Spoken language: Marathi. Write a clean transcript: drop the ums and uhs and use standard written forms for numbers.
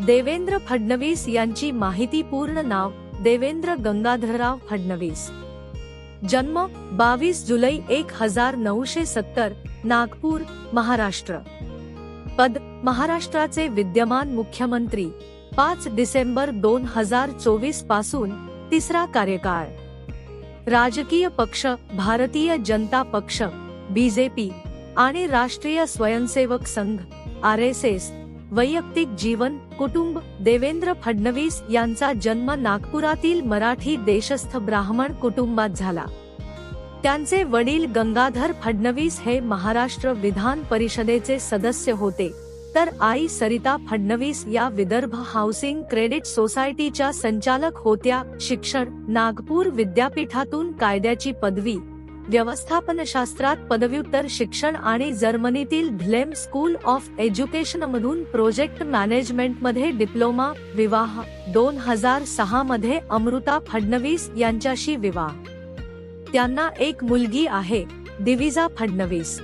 देवेंद्र फडणवीस यांची माहिती. पूर्ण नाव देवेंद्र गंगाधरराव फडणवीस. जन्म 22 जुलै 1970, नागपूर, महाराष्ट्र. पद महाराष्ट्राचे विद्यमान मुख्यमंत्री 5 डिसेंबर 2024 पासून तिसरा कार्यकाळ. राजकीय पक्ष भारतीय जनता पक्ष बीजेपी आणि राष्ट्रीय स्वयंसेवक संघ RSS. वैयक्तिक जीवन कुटुंब देवेंद्र फडणवीस यांचा जन्म नागपुरातील मराठी देशस्थ ब्राह्मण कुटुंबात झाला. त्यांचे वडील गंगाधर फडणवीस हे महाराष्ट्र विधान परिषदेचे सदस्य होते, तर आई सरिता फडणवीस या विदर्भ हाऊसिंग क्रेडिट सोसायटीच्या संचालक होत्या. शिक्षण नागपूर विद्यापीठातून कायद्याची पदवी, व्यवस्थापनशास्त्रात पदव्युत्तर शिक्षण आणि जर्मनीतील ढलेम स्कूल ऑफ एज्युकेशनमधून प्रोजेक्ट मॅनेजमेंटमध्ये डिप्लोमा. विवाह 2006 मध्ये अमृता फडणवीस यांच्याशी विवाह. त्यांना एक मुलगी आहे, दिविजा फडणवीस.